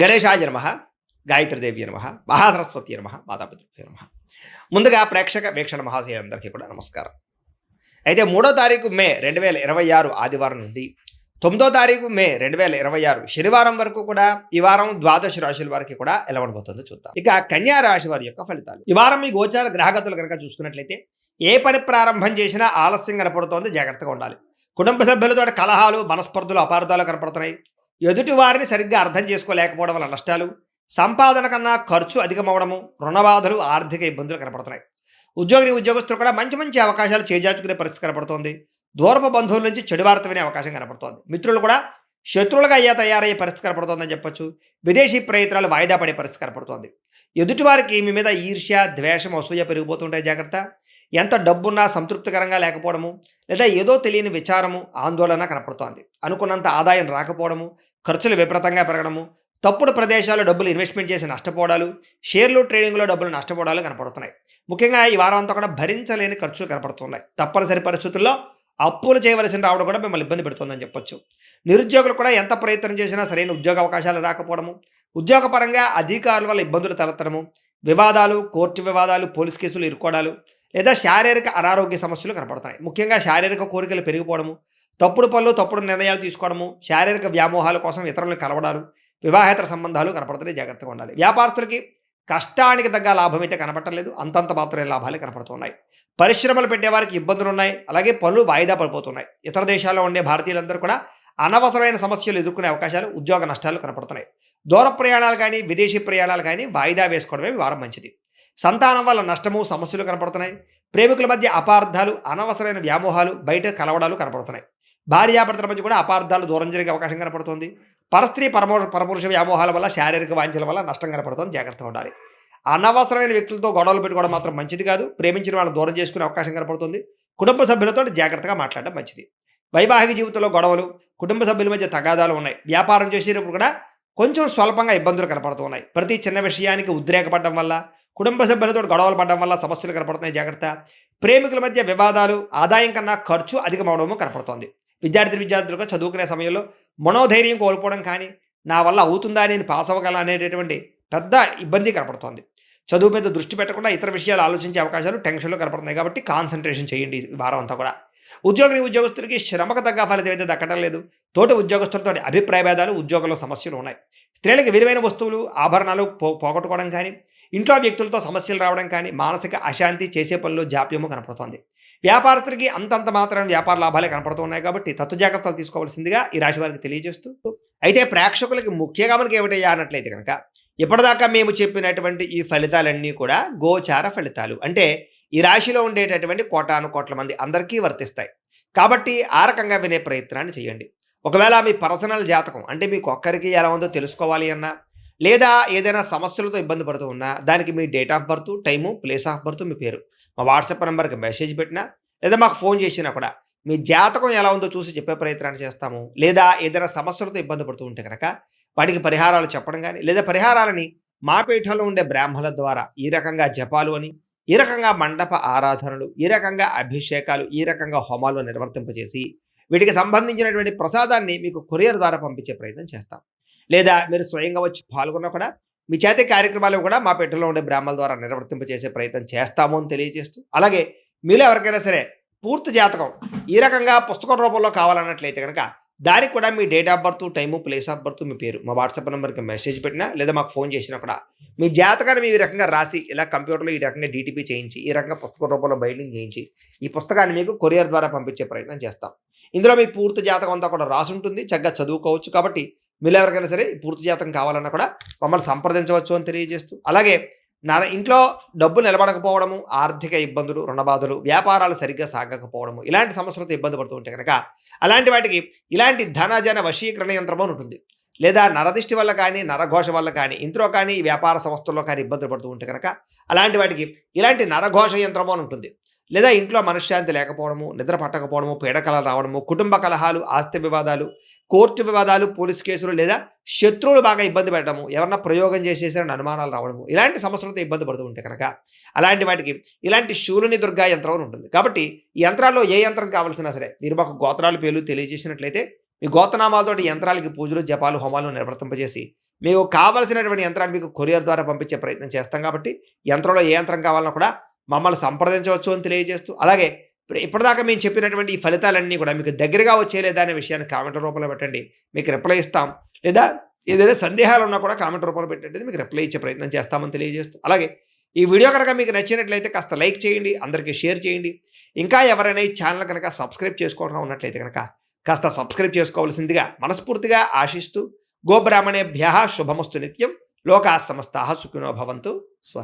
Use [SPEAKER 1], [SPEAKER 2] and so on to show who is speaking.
[SPEAKER 1] గణేశాయ నమః, గాయత్రీదేవి నమః, మహాసరస్వతి నమః, మాతాపితృభ్యో నమః. ముందుగా ప్రేక్షక వీక్షణ మహాశయులందరికీ కూడా నమస్కారం. అయితే 3వ తారీఖు మే 2026 ఆదివారం నుండి 9వ తారీఖు మే 2026 శనివారం వరకు కూడా ఈ వారం ద్వాదశ రాశుల వారికి కూడా ఎలా ఉండబోతుందో చూద్దాం. ఇక కన్యా రాశి వారి యొక్క ఫలితాలు. ఈ వారం మీ గోచార గ్రహగతులు కనుక చూసుకున్నట్లయితే ఏ పని ప్రారంభం చేసినా ఆలస్యం కనపడుతోంది, జాగ్రత్తగా ఉండాలి. కుటుంబ సభ్యులతో కలహాలు, మనస్పర్ధలు, అపార్థాలు కనపడుతున్నాయి. ఎదుటి వారిని సరిగ్గా అర్థం చేసుకోలేకపోవడం వల్ల నష్టాలు, సంపాదన కన్నా ఖర్చు అధికమవడము, రుణబాధలు, ఆర్థిక ఇబ్బందులు కనపడుతున్నాయి. ఉద్యోగస్తులు కూడా మంచి మంచి అవకాశాలు చేజార్చుకునే పరిస్థితి కనపడుతోంది. దూరపు బంధువుల నుంచి చెడు వార్త వినే అవకాశం కనపడుతోంది. మిత్రులు కూడా శత్రువులుగా తయారయ్యే పరిస్థితి కనపడుతోందని చెప్పొచ్చు. విదేశీ ప్రయత్నాలు వాయిదా పడే పరిస్థితి కనపడుతోంది. ఎదుటివారికి మీ మీద ఈర్ష్య, ద్వేషం, అసూయ పెరిగిపోతుంటాయి, జాగ్రత్త. ఎంత డబ్బున్నా సంతృప్తికరంగా లేకపోవడము, లేదా ఏదో తెలియని విచారము, ఆందోళన కనపడుతోంది. అనుకున్నంత ఆదాయం రాకపోవడము, ఖర్చులు విపరీతంగా పెరగడము, తప్పుడు ప్రదేశాల్లో డబ్బులు ఇన్వెస్ట్మెంట్ చేసి నష్టపోవడాలు, షేర్లు ట్రేడింగ్లో డబ్బులు నష్టపోవడాలు కనపడుతున్నాయి. ముఖ్యంగా ఈ వారం అంతా కూడా భరించలేని ఖర్చులు కనపడుతున్నాయి. తప్పనిసరి పరిస్థితుల్లో అప్పులు చేయవలసిన రావడం కూడా మిమ్మల్ని ఇబ్బంది పెడుతుందని చెప్పొచ్చు. నిరుద్యోగులు కూడా ఎంత ప్రయత్నం చేసినా సరైన ఉద్యోగ అవకాశాలు రాకపోవడము, ఉద్యోగపరంగా అధికారుల వల్ల ఇబ్బందులు తలెత్తడము, వివాదాలు, కోర్టు వివాదాలు, పోలీస్ కేసులు ఇరుక్కోవడాలు, లేదా శారీరక అనారోగ్య సమస్యలు కనపడుతున్నాయి. ముఖ్యంగా శారీరక కోరికలు పెరిగిపోవడము, తప్పుడు పనులు, తప్పుడు నిర్ణయాలు తీసుకోవడము, శారీరక వ్యామోహాల కోసం ఇతరులను కలవడాలు, వివాహేతర సంబంధాలు కనపడుతున్నాయి, జాగ్రత్తగా ఉండాలి. వ్యాపారస్తులకి కష్టానికి తగ్గ లాభం అయితే కనపడలేదు, అంతంత మాత్రమే లాభాలు కనపడుతున్నాయి. పరిశ్రమలు పెట్టేవారికి ఇబ్బందులు ఉన్నాయి, అలాగే పనులు వాయిదా పడిపోతున్నాయి. ఇతర దేశాల్లో ఉండే భారతీయులందరూ కూడా అనవసరమైన సమస్యలు ఎదుర్కొనే అవకాశాలు, ఉద్యోగ నష్టాలు కనపడుతున్నాయి. దూర ప్రయాణాలు కానీ, విదేశీ ప్రయాణాలు కానీ వాయిదా వేసుకోవడమే వారం మంచిది. సంతానం వల్ల నష్టము, సమస్యలు కనపడుతున్నాయి. ప్రేమికుల మధ్య అపార్థాలు, అనవసరమైన వ్యామోహాలు, బయట కలవడాలు కనపడుతున్నాయి. భార్యాభర్తల మధ్య కూడా అపార్థాలు, దూరం జరిగే అవకాశం కనపడుతుంది. పరస్త్రీ పరపురుష వ్యామోహాల వల్ల, శారీరక వాంఛల వల్ల నష్టం కనపడుతుంది, జాగ్రత్తగా ఉండాలి. అనవసరమైన వ్యక్తులతో గొడవలు పెట్టుకోవడం మాత్రం మంచిది కాదు. ప్రేమించిన వాళ్ళని దూరం చేసుకునే అవకాశం కనపడుతుంది. కుటుంబ సభ్యులతో జాగ్రత్తగా మాట్లాడడం మంచిది. వైవాహిక జీవితంలో గొడవలు, కుటుంబ సభ్యుల మధ్య తగాదాలు ఉన్నాయి. వ్యాపారం చేసేటప్పుడు కూడా కొంచెం స్వల్పంగా ఇబ్బందులు కనపడుతూ ఉన్నాయి. ప్రతి చిన్న విషయానికి ఉద్రేకపడడం వల్ల, కుటుంబ సభ్యులతో గొడవలు పడడం వల్ల సమస్యలు కనపడుతున్నాయి, జాగ్రత్త. ప్రేమికుల మధ్య వివాదాలు, ఆదాయం కన్నా ఖర్చు అధికమవడము కనపడుతోంది. విద్యార్థులకు చదువుకునే సమయంలో మనోధైర్యం కోల్పోవడం కానీ, నా వల్ల అవుతుందా, నేను పాస్ అవ్వగల అనేటటువంటి పెద్ద ఇబ్బంది కనపడుతోంది. చదువు మీద దృష్టి పెట్టకుండా ఇతర విషయాలు ఆలోచించే అవకాశాలు, టెన్షన్లు కనపడుతున్నాయి. కాబట్టి కాన్సన్ట్రేషన్ చేయండి ఈ వారం అంతా కూడా. ఉద్యోగస్తులకి శ్రమకు తగ్గ ఫలితం అయితే దక్కడం లేదు. తోటి ఉద్యోగస్తులతో అభిప్రాయ భేదాలు, ఉద్యోగంలో సమస్యలు ఉన్నాయి. స్త్రీలకు విలువైన వస్తువులు, ఆభరణాలు పోగొట్టుకోవడం కానీ, ఇంట్లో వ్యక్తులతో సమస్యలు రావడం కానీ, మానసిక అశాంతి, చేసే పనులు జాప్యము కనపడుతోంది. వ్యాపారస్తులకి అంతంత మాత్రం వ్యాపార లాభాలే కనపడుతున్నాయి. కాబట్టి తత్తు జాగ్రత్తలు తీసుకోవాల్సిందిగా ఈ రాశి వారికి తెలియజేస్తూ, అయితే ప్రేక్షకులకి ముఖ్యంగా మనకి ఏమిటయ్యా అన్నట్లయితే కనుక, ఇప్పటిదాకా మేము చెప్పినటువంటి ఈ ఫలితాలన్నీ కూడా గోచార ఫలితాలు. అంటే ఈ రాశిలో ఉండేటటువంటి కోటాను కోట్ల మంది అందరికీ వర్తిస్తాయి. కాబట్టి ఆ రకంగా వినే ప్రయత్నాన్ని చేయండి. ఒకవేళ మీ పర్సనల్ జాతకం అంటే మీకు ఒక్కరికి ఎలా ఉందో తెలుసుకోవాలి అన్నా, లేదా ఏదైనా సమస్యలతో ఇబ్బంది పడుతూ ఉన్నా, దానికి మీ date of birth, time, place of birth, మీ పేరు మా వాట్సాప్ నెంబర్కి మెసేజ్ పెట్టినా, లేదా మాకు ఫోన్ చేసినా కూడా మీ జాతకం ఎలా ఉందో చూసి చెప్పే ప్రయత్నాన్ని చేస్తాము. లేదా ఏదైనా సమస్యలతో ఇబ్బంది పడుతూ ఉంటే కనుక వాటికి పరిహారాలు చెప్పడం కానీ, లేదా పరిహారాలని మా పీఠంలో ఉండే బ్రాహ్మణుల ద్వారా ఈ రకంగా జపాలు అని, ఈ రకంగా మండప ఆరాధనలు, ఈ రకంగా అభిషేకాలు, ఈ రకంగా హోమాలు నిర్వర్తింపజేసి వీటికి సంబంధించినటువంటి ప్రసాదాన్ని మీకు కొరియర్ ద్వారా పంపించే ప్రయత్నం చేస్తాం. లేదా మీరు స్వయంగా వచ్చి పాల్గొన్నా కూడా మీ చేతి కార్యక్రమాలు కూడా మా పీఠంలో ఉండే బ్రాహ్మణుల ద్వారా నిర్వర్తింపజేసే ప్రయత్నం చేస్తాము అని తెలియజేస్తూ, అలాగే మీలో ఎవరికైనా సరే పూర్తి జాతకం ఈ రకంగా పుస్తకం రూపంలో కావాలన్నట్లయితే కనుక దానికి కూడా మీ date of birth, time, place of birth, మీ పేరు మా వాట్సాప్ నెంబర్కి మెసేజ్ పెట్టినా, లేదా మాకు ఫోన్ చేసినా కూడా మీ జాతకాన్ని మీ రకంగా రాసి ఇలా కంప్యూటర్లో ఈ రకంగా డీటీపీ చేయించి, ఈ రకంగా పుస్తకం రూపంలో బైండింగ్ చేయించి ఈ పుస్తకాన్ని మీకు కొరియర్ ద్వారా పంపించే ప్రయత్నం చేస్తాం. ఇందులో మీ పూర్తి జాతకం అంతా కూడా రాసి ఉంటుంది, చక్కగా చదువుకోవచ్చు. కాబట్టి మీరు ఎవరికైనా సరే పూర్తి జాతకం కావాలన్నా కూడా మమ్మల్ని సంప్రదించవచ్చు అని తెలియజేస్తూ, అలాగే ఇంట్లో డబ్బు నిలబడకపోవడము, ఆర్థిక ఇబ్బందులు, రుణబాధలు, వ్యాపారాలు సరిగ్గా సాగకపోవడము, ఇలాంటి సమస్యలతో ఇబ్బంది పడుతూ ఉంటే కనుక అలాంటి వాటికి ఇలాంటి ధనజన వశీకరణ యంత్రము ఉంటుంది. లేదా నరదిష్టి వల్ల కానీ, నరఘోష వల్ల కానీ, ఇంట్లో కానీ, ఈ వ్యాపార సంస్థల్లో కానీ ఇబ్బందులు పడుతూ ఉంటే కనుక అలాంటి వాటికి ఇలాంటి నరఘోష యంత్రము అని ఉంటుంది. లేదా ఇంట్లో మనశ్శాంతి లేకపోవడము, నిద్ర పట్టకపోవడము, పీడకలలు రావడము, కుటుంబ కలహాలు, ఆస్తి వివాదాలు, కోర్టు వివాదాలు, పోలీస్ కేసులు, లేదా శత్రువులు బాగా ఇబ్బంది పెట్టడము, ఎవరన్నా ప్రయోగం చేసేసారని అనుమానాలు రావడము, ఇలాంటి సమస్యలతో ఇబ్బంది పడుతూ ఉంటే కనుక అలాంటి వాటికి ఇలాంటి శూలుని దుర్గా యంత్రం ఉంటుంది. కాబట్టి ఈ యంత్రాల్లో ఏ యంత్రం కావాల్సినా సరే మీరు మాకు గోత్రాలు పేర్లు తెలియజేసినట్లయితే మీ గోత్రనామాలతోటి యంత్రాలకి పూజలు, జపాలు, హోమాలు నిర్వర్తింపజేసి మీకు కావలసినటువంటి యంత్రాన్ని మీకు కొరియర్ ద్వారా పంపించే ప్రయత్నం చేస్తాం కాబట్టి యంత్రంలో ఏ యంత్రం కావాలన్నా కూడా మమ్మల్ని సంప్రదించవచ్చు అని తెలియజేస్తూ, అలాగే ఇప్పటిదాకా మేము చెప్పినటువంటి ఈ ఫలితాలన్నీ కూడా మీకు దగ్గరగా వచ్చేలేదా అనే విషయాన్ని కామెంట్ రూపంలో పెట్టండి, మీకు రిప్లై ఇస్తాం. లేదా ఏదైనా సందేహాలు ఉన్నా కూడా కామెంట్ రూపంలో పెట్టండి, మీకు రిప్లై ఇచ్చే ప్రయత్నం చేస్తామని తెలియజేస్తూ, అలాగే ఈ వీడియో కనుక మీకు నచ్చినట్లయితే కాస్త లైక్ చేయండి, అందరికీ షేర్ చేయండి. ఇంకా ఎవరైనా ఈ ఛానల్ కనుక సబ్స్క్రైబ్ చేసుకోవడం ఉన్నట్లయితే కనుక కాస్త సబ్స్క్రైబ్ చేసుకోవాల్సిందిగా మనస్ఫూర్తిగా ఆశిస్తూ, గోబ్రాహ్మణేభ్యః శుభమస్తు నిత్యం, లోకాః సమస్తాః సుఖినో భవంతు. స్వస్తి.